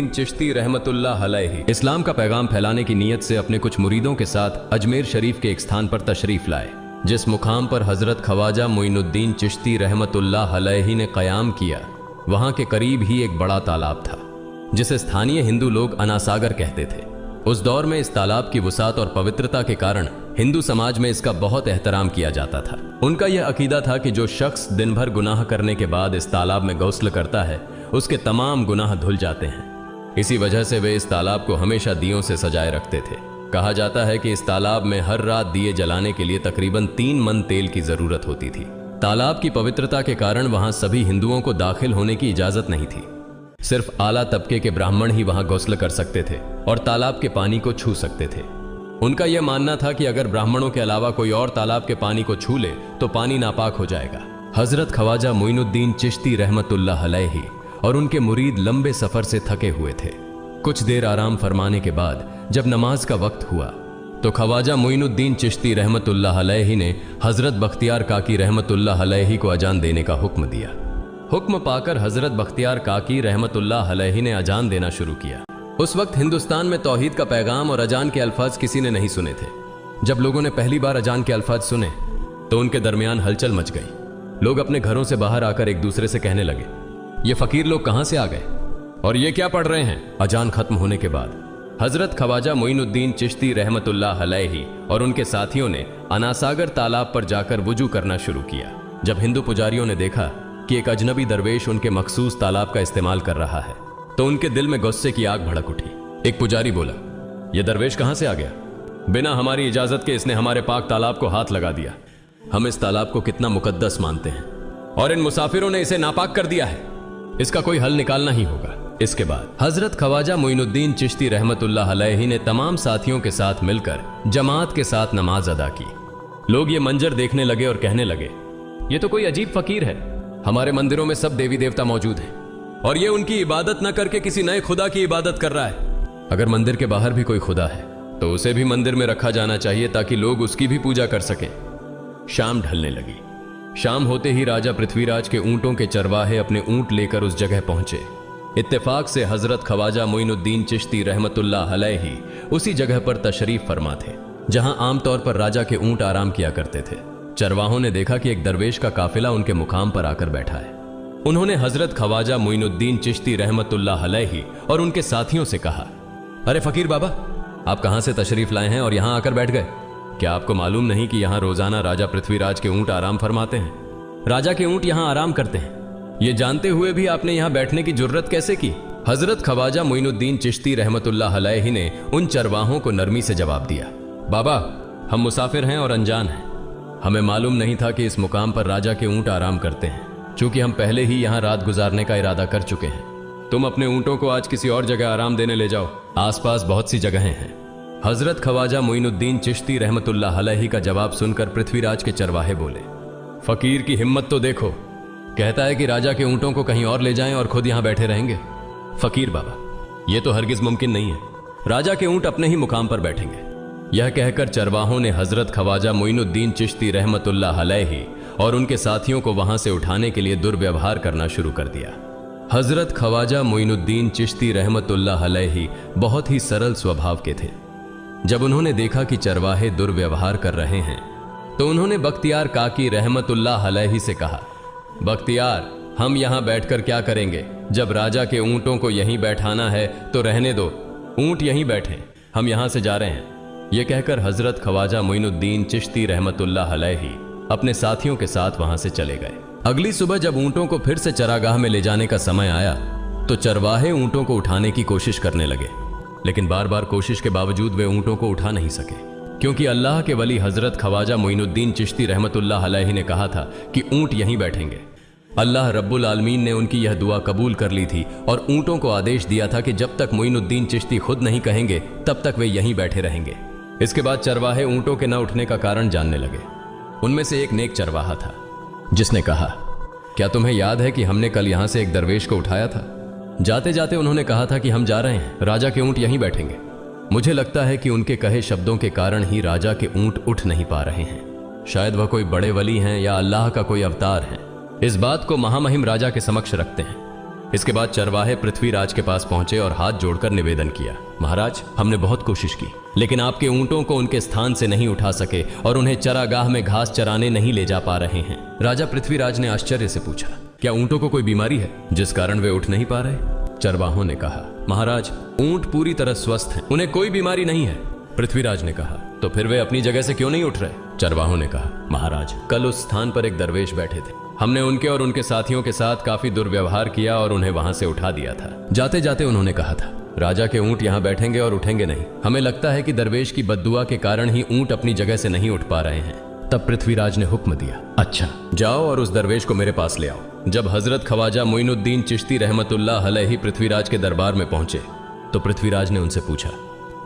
चिश्ती रहमतुल्लाह अलैहि इस्लाम का पैगाम फैलाने की नीयत से अपने कुछ मुरीदों के साथ अजमेर शरीफ के एक स्थान पर तशरीफ लाए। जिस मुकाम पर हजरत ख्वाजा मोइनुद्दीन चिश्ती रहमतुल्लाह अलैहि ने क़याम किया, वहां के करीब ही एक बड़ा तालाब था जिसे स्थानीय हिंदू लोग अनासागर कहते थे। उस दौर में इस तालाब की वसात और पवित्रता के कारण हिंदू समाज में इसका बहुत एहतराम किया जाता था। उनका यह अकीदा था कि जो शख्स दिन भर गुनाह करने के बाद इस तालाब में गौस्ल करता है, उसके तमाम गुनाह धुल जाते हैं। इसी वजह से वे इस तालाब को हमेशा दियों से सजाए रखते थे। कहा जाता है कि इस तालाब में हर रात दिए जलाने के लिए तकरीबन 3 मन तेल की जरूरत होती थी। तालाब की पवित्रता के कारण वहां सभी हिंदुओं को दाखिल होने की इजाजत नहीं थी। सिर्फ आला तबके के ब्राह्मण ही वहां गौस्ल कर सकते थे और तालाब के पानी को छू सकते थे। उनका यह मानना था कि अगर ब्राह्मणों के अलावा कोई और तालाब के पानी को छू ले तो पानी नापाक हो जाएगा। हजरत ख्वाजा मोइनुद्दीन चिश्ती रहमतुल्लाह अलैहि और उनके मुरीद लंबे सफर से थके हुए थे। कुछ देर आराम फरमाने के बाद जब नमाज का वक्त हुआ तो ख्वाजा मोइनुद्दीन चिश्ती रहमतुल्लाह अलैहि ने हजरत बख्तियार काकी रहमतुल्लाह अलैहि को अजान देने का हुक्म दिया। हुक्म पाकर हजरत बख्तियार काकी रहमतुल्लाह अलैहि ने अजान देना शुरू किया। उस वक्त हिंदुस्तान में तौहीद का पैगाम और अजान के अल्फाज किसी ने नहीं सुने थे। जब लोगों ने पहली बार अजान के अल्फाज सुने तो उनके दरमियान हलचल मच गई। लोग अपने घरों से बाहर आकर एक दूसरे से कहने लगे, ये फकीर लोग कहां से आ गए और ये क्या पढ़ रहे हैं। अजान खत्म होने के बाद हजरत ख्वाजा मोइनुद्दीन चिश्ती रहमतुल्लाह अलैहि और उनके साथियों ने अनासागर तालाब पर जाकर वुजू करना शुरू किया। जब हिंदू पुजारियों ने देखा कि एक अजनबी दरवेश उनके मखसूस तालाब का इस्तेमाल कर रहा है तो उनके दिल में गुस्से की आग भड़क उठी। एक पुजारी बोला, यह दरवेश कहां से आ गया? बिना हमारी इजाजत के इसने हमारे पाक तालाब को हाथ लगा दिया। हम इस तालाब को कितना मुकद्दस मानते हैं और इन मुसाफिरों ने इसे नापाक कर दिया है। इसका कोई हल निकालना ही होगा। इसके बाद हजरत ख्वाजा मोइनुद्दीन चिश्ती रहमतुल्लाह अलैहि ने तमाम साथियों के साथ मिलकर जमात के साथ नमाज अदा की। लोग ये मंजर देखने लगे और कहने लगे, ये तो कोई अजीब फकीर है। हमारे मंदिरों में सब देवी देवता मौजूद हैं और ये उनकी इबादत न करके किसी नए खुदा की इबादत कर रहा है। अगर मंदिर के बाहर भी कोई खुदा है तो उसे भी मंदिर में रखा जाना चाहिए ताकि लोग उसकी भी पूजा कर सकें। शाम ढलने लगी। शाम होते ही राजा पृथ्वीराज के ऊंटों के चरवाहे अपने ऊंट लेकर उस जगह पहुंचे। इत्तेफाक से हजरत ख्वाजा मोइनुद्दीन चिश्ती रहमतुल्लाह अलैहि उसी जगह पर तशरीफ फरमा थे जहां आमतौर पर राजा के ऊंट आराम किया करते थे। चरवाहों ने देखा कि एक दरवेश का काफिला उनके मुकाम पर आकर बैठा है। उन्होंने हजरत ख्वाजा मोइनुद्दीन चिश्ती रहमतुल्लाह अलैहि और उनके साथियों से कहा, अरे फकीर बाबा, आप कहां से तशरीफ लाए हैं और यहां आकर बैठ गए? क्या आपको मालूम नहीं कि यहां रोजाना राजा पृथ्वीराज के ऊंट आराम फरमाते हैं? राजा के ऊंट यहां आराम करते हैं। ये जानते हुए भी आपने यहां बैठने की जुर्रत कैसे की? हजरत ख्वाजा मोइनुद्दीन चिश्ती रहमतुल्लाह अलैहि ने उन चरवाहों को नरमी से जवाब दिया, बाबा, हम मुसाफिर हैं और अनजान हैं। हमें मालूम नहीं था कि इस मुकाम पर राजा के ऊंट आराम करते हैं। चूंकि हम पहले ही यहां रात गुजारने का इरादा कर चुके हैं, तुम अपने ऊंटों को आज किसी और जगह आराम देने ले जाओ। आसपास बहुत सी जगहें हैं। हजरत ख्वाजा मोइनुद्दीन चिश्ती रहमतुल्लाह अलैहि का जवाब सुनकर पृथ्वीराज के चरवाहे बोले, फकीर की हिम्मत तो देखो, कहता है कि राजा के ऊंटों को कहीं और ले जाएं और खुद यहां बैठे रहेंगे। फकीर बाबा, यह तो हरगिज मुमकिन नहीं है। राजा के ऊंट अपने ही मुकाम पर बैठेंगे। यह कहकर चरवाहों ने हजरत ख्वाजा मोइनुद्दीन चिश्ती रहमतुल्लाह अलैहि और उनके साथियों को वहां से उठाने के लिए दुर्व्यवहार करना शुरू कर दिया। हजरत ख्वाजा मोइनुद्दीन चिश्ती रहमतुल्लाह अलैहि बहुत ही सरल स्वभाव के थे। जब उन्होंने देखा कि चरवाहे दुर्व्यवहार कर रहे हैं तो उन्होंने बख्तियार काकी रहमतुल्लाह अलैहि से कहा, बख्तियार, हम यहां बैठकर क्या करेंगे? जब राजा के ऊंटों को यहीं बैठाना है तो रहने दो, ऊंट यहीं बैठे, हम यहां से जा रहे हैं। यह कहकर हजरत ख्वाजा मोइनुद्दीन चिश्ती रहमतुल्लाह अलैहि अपने साथियों के साथ वहां से चले गए। अगली सुबह जब ऊंटों को फिर से चरागाह में ले जाने का समय आया तो चरवाहे ऊंटों को उठाने की कोशिश करने लगे, लेकिन बार बार कोशिश के बावजूद वे ऊंटों को उठा नहीं सके, क्योंकि अल्लाह के वली हजरत ख्वाजा मोइनुद्दीन चिश्ती रहमतुल्लाह अलैहि ने कहा था कि ऊंट यहीं बैठेंगे। अल्लाह रब्बुल आलमीन ने उनकी यह दुआ कबूल कर ली थी और ऊंटों को आदेश दिया था कि जब तक मोइनुद्दीन चिश्ती खुद नहीं कहेंगे तब तक वे यहीं बैठे रहेंगे। इसके बाद चरवाहे ऊंटों के न उठने का कारण जानने लगे। उनमें से एक नेक चरवाहा था जिसने कहा, क्या तुम्हें याद है कि हमने कल यहां से एक दरवेश को उठाया था? जाते जाते उन्होंने कहा था कि हम जा रहे हैं, राजा के ऊंट यहीं बैठेंगे। मुझे लगता है कि उनके कहे शब्दों के कारण ही राजा के ऊंट उठ नहीं पा रहे हैं। शायद वह कोई बड़े वली हैं या अल्लाह का कोई अवतार है। इस बात को महामहिम राजा के समक्ष रखते हैं। इसके बाद चरवाहे पृथ्वीराज के पास पहुंचे और हाथ जोड़कर निवेदन किया, महाराज, हमने बहुत कोशिश की, लेकिन आपके ऊंटों को उनके स्थान से नहीं उठा सके और उन्हें चरागाह में घास चराने नहीं ले जा पा रहे हैं। राजा पृथ्वीराज ने आश्चर्य से पूछा, क्या ऊंटों को कोई बीमारी है जिस कारण वे उठ नहीं पा रहे? चरवाहों ने कहा, महाराज, ऊंट पूरी तरह स्वस्थ हैं, उन्हें कोई बीमारी नहीं है। पृथ्वीराज ने कहा, तो फिर वे अपनी जगह से क्यों नहीं उठ रहे? चरवाहों ने कहा, महाराज, कल उस स्थान पर एक दरवेश बैठे थे, हमने उनके और उनके साथियों के साथ काफी दुर्व्यवहार किया और उन्हें वहां से उठा दिया था। जाते जाते उन्होंने कहा था, राजा के ऊंट यहाँ बैठेंगे और उठेंगे नहीं। हमें लगता है कि दरवेश की बद्दुआ के कारण ही ऊंट अपनी जगह से नहीं उठ पा रहे हैं। तब पृथ्वीराज ने हुक्म दिया, अच्छा, जाओ और उस दरवेश को मेरे पास ले आओ। जब हजरत ख्वाजा मोइनुद्दीन चिश्ती रहमतुल्लाह अलैहि पृथ्वीराज के दरबार में पहुंचे तो पृथ्वीराज ने उनसे पूछा,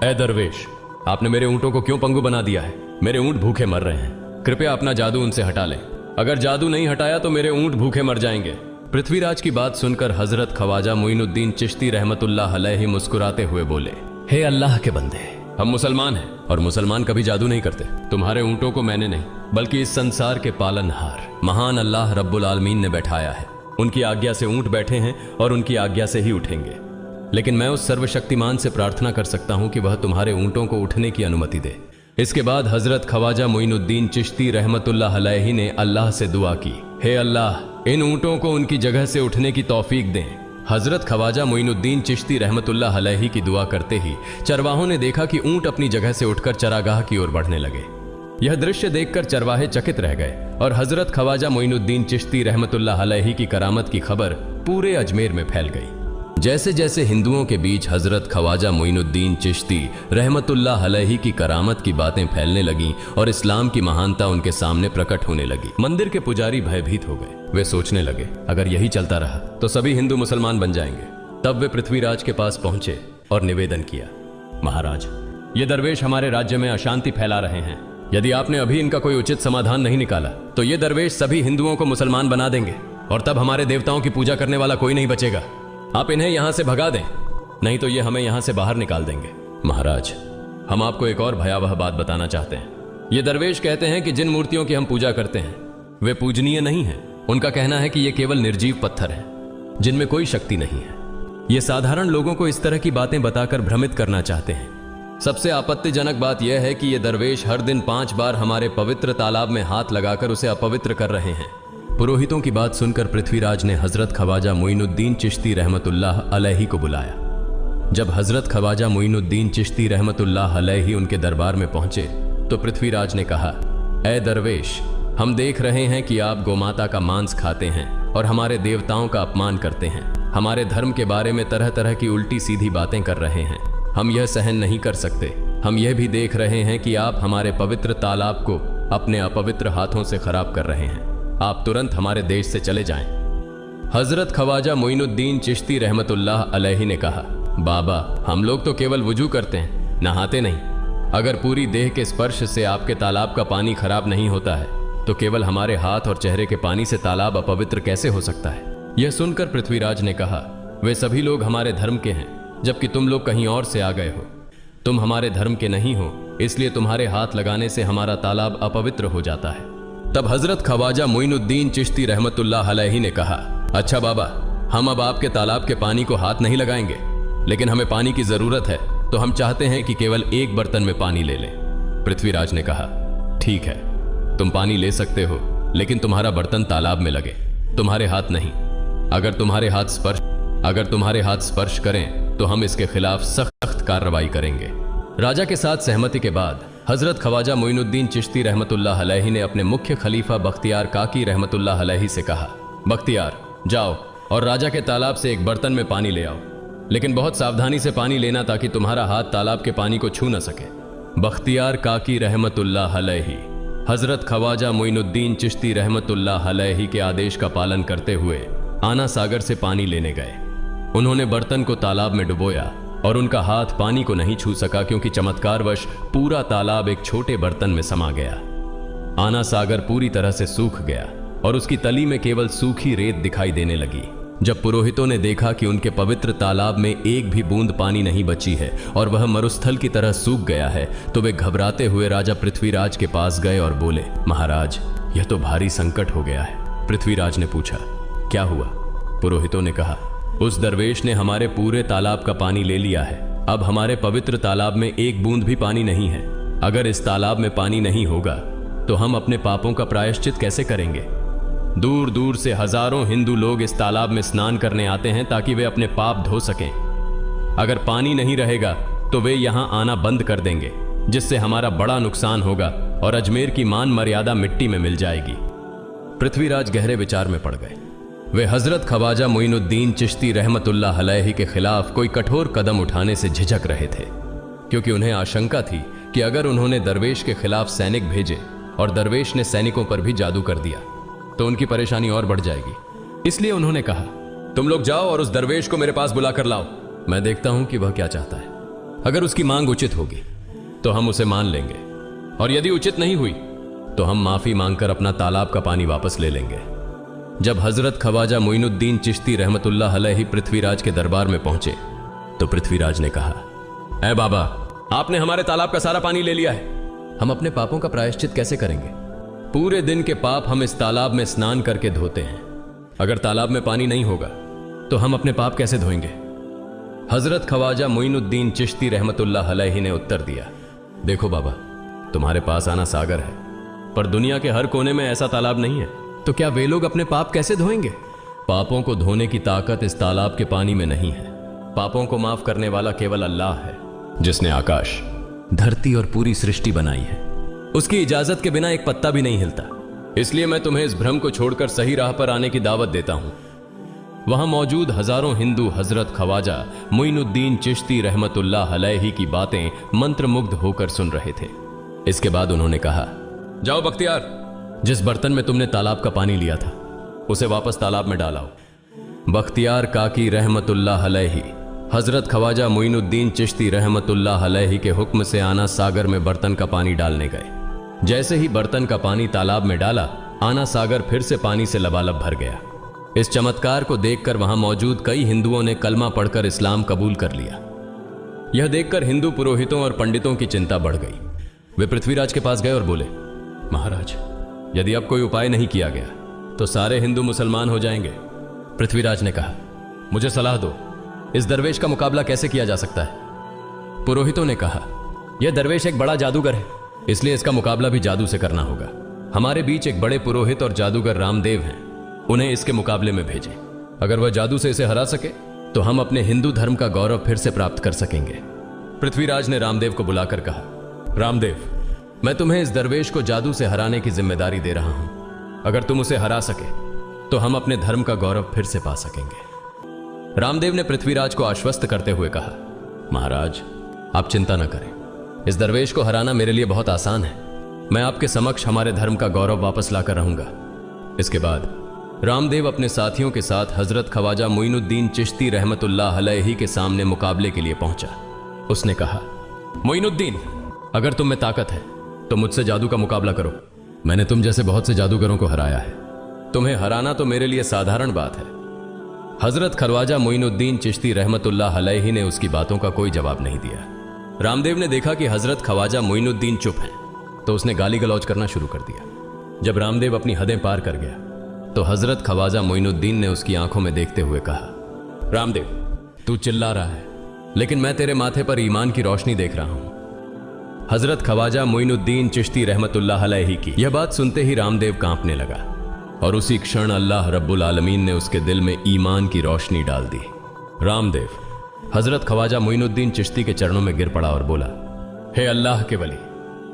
ए दरवेश, आपने मेरे ऊंटों को क्यों पंगु बना दिया है? मेरे ऊंट भूखे मर रहे हैं, कृपया अपना जादू उनसे हटा लें। अगर जादू नहीं हटाया तो मेरे ऊंट भूखे मर जाएंगे। पृथ्वीराज की बात सुनकर हजरत ख्वाजा मोइनुद्दीन चिश्ती रहमतुल्लाह अलैहि मुस्कुराते हुए बोले, हे अल्लाह के बंदे, हम मुसलमान हैं और मुसलमान कभी जादू नहीं करते। तुम्हारे ऊंटों को मैंने नहीं बल्कि इस संसार के पालनहार महान अल्लाह रब्बुल आलमीन ने बैठाया है। उनकी आज्ञा से ऊंट बैठे हैं और उनकी आज्ञा से ही उठेंगे। लेकिन मैं उस सर्वशक्तिमान से प्रार्थना कर सकता हूं कि वह तुम्हारे ऊंटों को उठने की अनुमति दे। इसके बाद हजरत ख्वाजा मोइनुद्दीन चिश्ती रहमतुल्लाह अलैहि ने अल्लाह से दुआ की, हे अल्लाह, इन ऊंटों को उनकी जगह से उठने की तौफीक दें। हजरत ख्वाजा मोइनुद्दीन चिश्ती रहमतुल्लाह अलैहि की दुआ करते ही चरवाहों ने देखा कि ऊंट अपनी जगह से उठकर चरागाह की ओर बढ़ने लगे। यह दृश्य देखकर चरवाहे चकित रह गए और हजरत ख्वाजा मोइनुद्दीन चिश्ती रहमतुल्लाह अलैहि की करामत की खबर पूरे अजमेर में फैल गई। जैसे जैसे हिंदुओं के बीच हजरत ख्वाजा मोइनुद्दीन चिश्ती रहमतुल्लाह अलैहि की करामत की बातें फैलने लगीं और इस्लाम की महानता उनके सामने प्रकट होने लगी, मंदिर के पुजारी भयभीत हो गए। वे सोचने लगे, अगर यही चलता रहा तो सभी हिंदू मुसलमान बन जाएंगे। तब वे पृथ्वीराज के पास पहुंचे और निवेदन किया, महाराज, ये दरवेश हमारे राज्य में अशांति फैला रहे हैं। यदि आपने अभी इनका कोई उचित समाधान नहीं निकाला तो ये दरवेश सभी हिंदुओं को मुसलमान बना देंगे और तब हमारे देवताओं की पूजा करने वाला कोई नहीं बचेगा। आप इन्हें यहां से भगा दें, नहीं तो ये हमें यहां से बाहर निकाल देंगे। महाराज, हम आपको एक और भयावह बात बताना चाहते हैं। ये दरवेश कहते हैं कि जिन मूर्तियों की हम पूजा करते हैं वे पूजनीय नहीं है। उनका कहना है कि ये केवल निर्जीव पत्थर हैं जिनमें कोई शक्ति नहीं है। ये साधारण लोगों को इस तरह की बातें बताकर भ्रमित करना चाहते हैं। सबसे आपत्तिजनक बात यह है कि ये दरवेश हर दिन 5 बार हमारे पवित्र तालाब में हाथ लगाकर उसे अपवित्र कर रहे हैं। पुरोहितों की बात सुनकर पृथ्वीराज ने हजरत ख्वाजा मोइनुद्दीन चिश्ती रहमतुल्लाह अलैहि को बुलाया। जब हजरत ख्वाजा मोइनुद्दीन चिश्ती रहमतुल्लाह अलैहि उनके दरबार में पहुंचे तो पृथ्वीराज ने कहा, ए दरवेश, हम देख रहे हैं कि आप गोमाता का मांस खाते हैं और हमारे देवताओं का अपमान करते हैं। हमारे धर्म के बारे में तरह तरह की उल्टी सीधी बातें कर रहे हैं। हम यह सहन नहीं कर सकते। हम यह भी देख रहे हैं कि आप हमारे पवित्र तालाब को अपने अपवित्र हाथों से खराब कर रहे हैं। आप तुरंत हमारे देश से चले जाएं। हजरत ख्वाजा मोइनुद्दीन चिश्ती रहमतुल्लाह अलैहि ने कहा, बाबा, हम लोग तो केवल वुजू करते हैं, नहाते नहीं। अगर पूरी देह के स्पर्श से आपके तालाब का पानी खराब नहीं होता है तो केवल हमारे हाथ और चेहरे के पानी से तालाब अपवित्र कैसे हो सकता है? यह सुनकर पृथ्वीराज ने कहा, वे सभी लोग हमारे धर्म के हैं जबकि तुम लोग कहीं और से आ गए हो। तुम हमारे धर्म के नहीं हो, इसलिए तुम्हारे हाथ लगाने से हमारा तालाब अपवित्र हो जाता है। तब हजरत ख्वाजा मोइनुद्दीन चिश्ती रहमतुल्लाह अलैहि ने कहा, अच्छा बाबा, हम अब आपके तालाब के पानी को हाथ नहीं लगाएंगे, लेकिन हमें पानी की जरूरत है तो हम चाहते हैं कि केवल एक बर्तन में पानी ले लें। पृथ्वीराज ने कहा, ठीक है, तुम पानी ले सकते हो, लेकिन तुम्हारा बर्तन तालाब में लगे, तुम्हारे हाथ नहीं। अगर तुम्हारे हाथ स्पर्श करें तो हम इसके खिलाफ सख्त कार्रवाई करेंगे। राजा के साथ सहमति के बाद हजरत ख्वाजा मोइनुद्दीन चिश्ती रहमतुल्लाह अलैहि ने अपने मुख्य खलीफा बख्तियार काकी रहमतुल्लाह अलैहि से कहा, बख्तियार, जाओ और राजा के तालाब से एक बर्तन में पानी ले आओ, लेकिन बहुत सावधानी से पानी लेना ताकि तुम्हारा हाथ तालाब के पानी को छू न सके। बख्तियार काकी रहमतुल्लाह अलैहि हजरत ख्वाजा मोइनुद्दीन चिश्ती रहमतुल्लाह अलैहि के आदेश का पालन करते हुए आना सागर से पानी लेने गए। उन्होंने बर्तन को तालाब में डुबोया और उनका हाथ पानी को नहीं छू सका क्योंकि चमत्कारवश पूरा तालाब एक छोटे बर्तन में समा गया। आना सागर पूरी तरह से सूख गया और उसकी तली में केवल सूखी रेत दिखाई देने लगी। जब पुरोहितों ने देखा कि उनके पवित्र तालाब में एक भी बूंद पानी नहीं बची है और वह मरुस्थल की तरह सूख गया है तो वे घबराते हुए राजा पृथ्वीराज के पास गए और बोले, महाराज, यह तो भारी संकट हो गया है। पृथ्वीराज ने पूछा, क्या हुआ? पुरोहितों ने कहा, उस दरवेश ने हमारे पूरे तालाब का पानी ले लिया है। अब हमारे पवित्र तालाब में एक बूंद भी पानी नहीं है। अगर इस तालाब में पानी नहीं होगा तो हम अपने पापों का प्रायश्चित कैसे करेंगे? दूर दूर से हजारों हिंदू लोग इस तालाब में स्नान करने आते हैं ताकि वे अपने पाप धो सकें। अगर पानी नहीं रहेगा तो वे यहां आना बंद कर देंगे, जिससे हमारा बड़ा नुकसान होगा और अजमेर की मान मर्यादा मिट्टी में मिल जाएगी। पृथ्वीराज गहरे विचार में पड़ गए। वे हजरत ख्वाजा मोइनुद्दीन चिश्ती रहमतुल्लाह अलैहि के खिलाफ कोई कठोर कदम उठाने से झिझक रहे थे, क्योंकि उन्हें आशंका थी कि अगर उन्होंने दरवेश के खिलाफ सैनिक भेजे और दरवेश ने सैनिकों पर भी जादू कर दिया तो उनकी परेशानी और बढ़ जाएगी। इसलिए उन्होंने कहा, तुम लोग जाओ और उस दरवेश को मेरे पास बुला कर लाओ। मैं देखता हूं कि वह क्या चाहता है। अगर उसकी मांग उचित होगी तो हम उसे मान लेंगे, और यदि उचित नहीं हुई तो हम माफी मांगकर अपना तालाब का पानी वापस ले लेंगे। जब हजरत ख्वाजा मोइनुद्दीन चिश्ती रहमतुल्लाह अलैहि पृथ्वीराज के दरबार में पहुंचे तो पृथ्वीराज ने कहा, ऐ बाबा, आपने हमारे तालाब का सारा पानी ले लिया है। हम अपने पापों का प्रायश्चित कैसे करेंगे? पूरे दिन के पाप हम इस तालाब में स्नान करके धोते हैं। अगर तालाब में पानी नहीं होगा तो हम अपने पाप कैसे धोएंगे? हजरत ख्वाजा मोइनुद्दीन चिश्ती रहमतुल्लाह अलैहि ने उत्तर दिया, देखो बाबा, तुम्हारे पास आना सागर है, पर दुनिया के हर कोने में ऐसा तालाब नहीं है, तो क्या वे लोग अपने पाप कैसे धोएंगे? पापों को धोने की ताकत इस तालाब के पानी में नहीं है। पापों को माफ करने वाला केवल अल्लाह है, जिसने आकाश, धरती और पूरी सृष्टि बनाई है। उसकी इजाजत के बिना एक पत्ता भी नहीं हिलता। इसलिए मैं तुम्हें इस भ्रम को छोड़कर सही राह पर आने की दावत देता हूं। वहां मौजूद हजारों हिंदू हजरत ख्वाजा मोइनुद्दीन चिश्ती रहमतुल्लाह अलैहि की बातें मंत्रमुग्ध होकर सुन रहे थे। इसके बाद उन्होंने कहा, जाओ बख्तियार, जिस बर्तन में तुमने तालाब का पानी लिया था उसे वापस तालाब में डालाओ। बख्तियार काकी रहमतुल्लाह अलैहि हजरत ख्वाजा मोइनुद्दीन चिश्ती रहमतुल्लाह अलैहि के हुक्म से आना सागर में बर्तन का पानी डालने गए। जैसे ही बर्तन का पानी तालाब में डाला, आना सागर फिर से पानी से लबालब भर गया। इस चमत्कार को देखकर वहां मौजूद कई हिंदुओं ने कलमा पढ़कर इस्लाम कबूल कर लिया। यह देखकर हिंदू पुरोहितों और पंडितों की चिंता बढ़ गई। वे पृथ्वीराज के पास गए और बोले, महाराज, यदि अब कोई उपाय नहीं किया गया तो सारे हिंदू मुसलमान हो जाएंगे। पृथ्वीराज ने कहा, मुझे सलाह दो, इस दरवेश का मुकाबला कैसे किया जा सकता है? पुरोहितों ने कहा, यह दरवेश एक बड़ा जादूगर है, इसलिए इसका मुकाबला भी जादू से करना होगा। हमारे बीच एक बड़े पुरोहित और जादूगर रामदेव हैं, उन्हें इसके मुकाबले में भेजें। अगर वह जादू से इसे हरा सके तो हम अपने हिंदू धर्म का गौरव फिर से प्राप्त कर सकेंगे। पृथ्वीराज ने रामदेव को बुलाकर कहा, रामदेव, मैं तुम्हें इस दरवेश को जादू से हराने की जिम्मेदारी दे रहा हूं। अगर तुम उसे हरा सके तो हम अपने धर्म का गौरव फिर से पा सकेंगे। रामदेव ने पृथ्वीराज को आश्वस्त करते हुए कहा, महाराज, आप चिंता न करें, इस दरवेश को हराना मेरे लिए बहुत आसान है। मैं आपके समक्ष हमारे धर्म का गौरव वापस लाकर रहूंगा। इसके बाद रामदेव अपने साथियों के साथ हजरत ख्वाजा मोइनुद्दीन चिश्ती रहमतुल्लाह अलैहि के सामने मुकाबले के लिए पहुंचा। उसने कहा, मोइनुद्दीन, अगर तुम में ताकत है तो मुझसे जादू का मुकाबला करो। मैंने तुम जैसे बहुत से जादूगरों को हराया है, तुम्हें हराना तो मेरे लिए साधारण बात है। हजरत ख्वाजा मोइनुद्दीन चिश्ती रहमतुल्लाह अलैहि ने उसकी बातों का कोई जवाब नहीं दिया। रामदेव ने देखा कि हजरत ख्वाजा मोइनुद्दीन चुप हैं, तो उसने गाली गलौज करना शुरू कर दिया। जब रामदेव अपनी हदें पार कर गया तो हजरत ख्वाजा मोइनुद्दीन ने उसकी आंखों में देखते हुए कहा, रामदेव, तू चिल्ला रहा है, लेकिन मैं तेरे माथे पर ईमान की रोशनी देख रहा हूं। हजरत ख्वाजा मोइनुद्दीन चिश्ती रहमतुल्लाह अलैहि की यह बात सुनते ही रामदेव कांपने लगा, और उसी क्षण अल्लाह रब्बुल आलमीन ने उसके दिल में ईमान की रोशनी डाल दी। रामदेव हजरत ख्वाजा मोइनुद्दीन चिश्ती के चरणों में गिर पड़ा और बोला, हे अल्लाह के वली,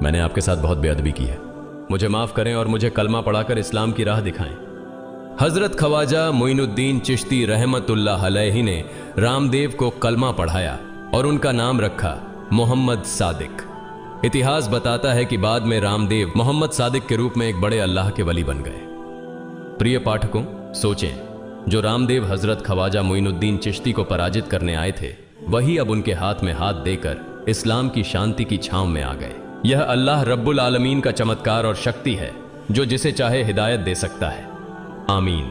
मैंने आपके साथ बहुत बेअदबी की है, मुझे माफ करें और मुझे कलमा पढ़ाकर इस्लाम की राह दिखाएं। हजरत ख्वाजा मोइनुद्दीन चिश्ती रहमतुल्लाह अलैहि ने रामदेव को कलमा पढ़ाया और उनका नाम रखा मोहम्मद सादिक। इतिहास बताता है कि बाद में रामदेव मोहम्मद सादिक के रूप में एक बड़े अल्लाह के वली बन गए। प्रिय पाठकों, सोचें, जो रामदेव हजरत ख्वाजा मोइनुद्दीन चिश्ती को पराजित करने आए थे, वही अब उनके हाथ में हाथ देकर इस्लाम की शांति की छांव में आ गए। यह अल्लाह रब्बुल आलमीन का चमत्कार और शक्ति है, जो जिसे चाहे हिदायत दे सकता है। आमीन।